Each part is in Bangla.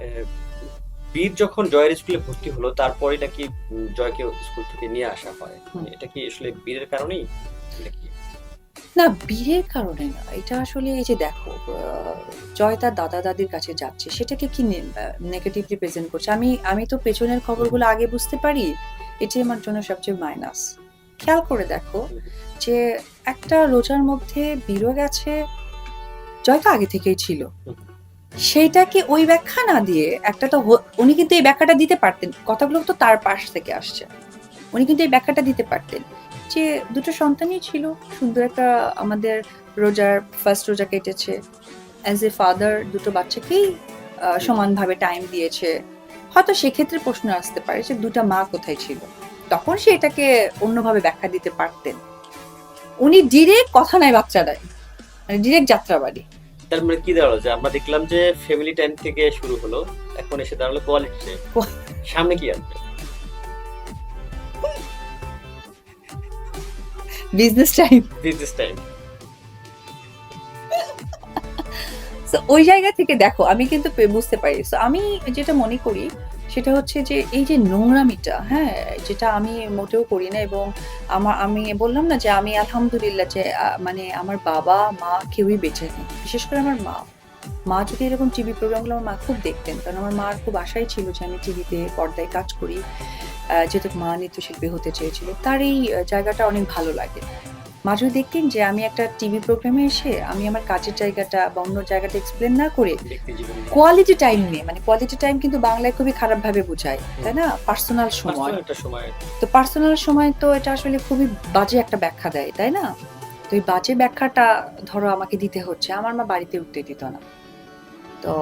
আহ, বীর যখন জয়ের স্কুলে ভর্তি হলো তারপরে নাকি জয়কে স্কুল থেকে নিয়ে আসা হয়। এটা কি আসলে বীরের কারণেই নাকি? না, বিয়ের কারণে না। এটা আসলে এই যে দেখো, জয় তার দাদা দাদির কাছে যাচ্ছে, সেটাকে কি নেগেটিভলি প্রেজেন্ট করছে। আমি আমি তো পেছনের হুম, খবরগুলো আগে বুঝতে পারি। এটাই আমার জন্য সবচেয়ে মাইনাস। খেয়াল করে দেখো হুম, যে একটা রোজার মধ্যে বীরও গেছে, জয় তো আগে থেকেই ছিল। হুম, সেইটাকে ওই ব্যাখ্যা না দিয়ে একটা তো উনি কিন্তু এই ব্যাখ্যাটা দিতে পারতেন, কথাগুলো তো তার পাশ থেকে আসছে। উনি কিন্তু এই ব্যাখ্যাটা দিতে পারতেন যে দুটো সন্তানই ছিল, সুন্দর একটা আমাদের রোজার ফার্স্ট রোজা কেটেছে, অ্যাজ এ ফাদার দুটো বাচ্চাকেই হুম। সমানভাবে টাইম দিয়েছে। হয়তো সেক্ষেত্রে প্রশ্ন আসতে পারে যে দুটা মা কোথায় ছিল, তখন সে এটাকে অন্যভাবে ব্যাখ্যা দিতে পারতেন। উনি ডিরেক্ট কথা নাই বাচ্চা নাই, মানে ডিরেক্ট যাত্রাবাড়ি। তার মানে কি দাঁড়ালো যে আমরা দেখলাম যে ফ্যামিলি টাইম থেকে শুরু হলো, এখন এসে দাঁড়ালো কোয়ালিটি টাইম। সামনে কি আসবে? Business time. Business time. তো ওই জায়গা থেকে দেখো আমি কিন্তু বুঝতে পারি। তো আমি যেটা মনে করি সেটা হচ্ছে যে এই যে নোংরামিটা, হ্যাঁ, যেটা আমি মোটেও করি না। এবং আমি বললাম না যে আমি আলহামদুলিল্লাহ যে মানে আমার বাবা মা কেউই বেঁচে নেই, বিশেষ করে আমার মা। মা যদি এরকম টিভি প্রোগ্রামগুলো আমার মা খুব দেখতেন, কারণ আমার মার খুব আশাই ছিল যে আমি টিভিতে পর্দায় কাজ করি। যেহেতু মা নৃত্যশিল্পী হতে চেয়েছিল, তার এই জায়গাটা অনেক ভালো লাগে। মা যদি দেখতেন যে আমি একটা টিভি প্রোগ্রামে এসে আমি আমার কাজের জায়গাটা বা অন্য জায়গাটা এক্সপ্লেন না করে ব্যক্তি জীবন নিয়ে। কোয়ালিটি টাইম নিয়ে, মানে কোয়ালিটি টাইম কিন্তু বাংলায় খুবই খারাপ ভাবে বোঝায়, হুম। তাই না? পার্সোনাল সময়। পার্সোনাল একটা সময়। তো পার্সোনাল সময় তো এটা আসলে খুবই বাজে একটা ব্যাখ্যা দেয়, তাই না? তো এই বাজে ব্যাখ্যাটা ধরো আমাকে দিতে হচ্ছে। আমার মা বাড়িতে উঠতে দিত না। তো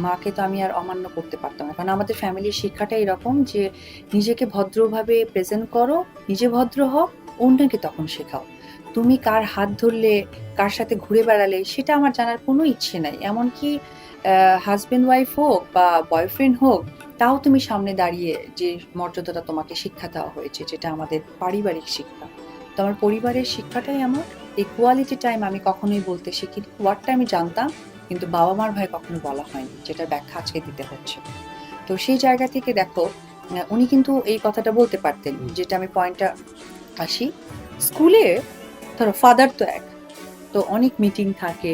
মাকে তো আমি আর অমান্য করতে পারতাম না, কারণ আমাদের ফ্যামিলির শিক্ষাটা এরকম যে নিজেকে ভদ্রভাবে প্রেজেন্ট করো, নিজে ভদ্র হও, অন্যকে তখন শেখাও। তুমি কার হাত ধরলে, কার সাথে ঘুরে বেড়ালে সেটা আমার জানার কোনো ইচ্ছে নাই। এমনকি হাজবেন্ড ওয়াইফ হোক বা বয়ফ্রেন্ড হোক, তাও তুমি সামনে দাঁড়িয়ে যে মর্যাদাটা তোমাকে শিক্ষা দেওয়া হয়েছে, যেটা আমাদের পারিবারিক শিক্ষা। তো আমার পরিবারের শিক্ষাটাই আমার এই কোয়ালিটি টাইম আমি কখনোই বলতে শিখিনি। ওয়ার্ডটা আমি জানতাম, কিন্তু বাবা মার ভয়ে কখনো বলা হয়নি, যেটার ব্যাখ্যা আজকে দিতে হচ্ছে। তো সেই জায়গা থেকে দেখো, উনি কিন্তু এই কথাটা বলতে পারতেন, হুম। যেটা আমি পয়েন্টটা আসি। স্কুলে ধরো ফাদার তো এক, তো অনেক মিটিং থাকে।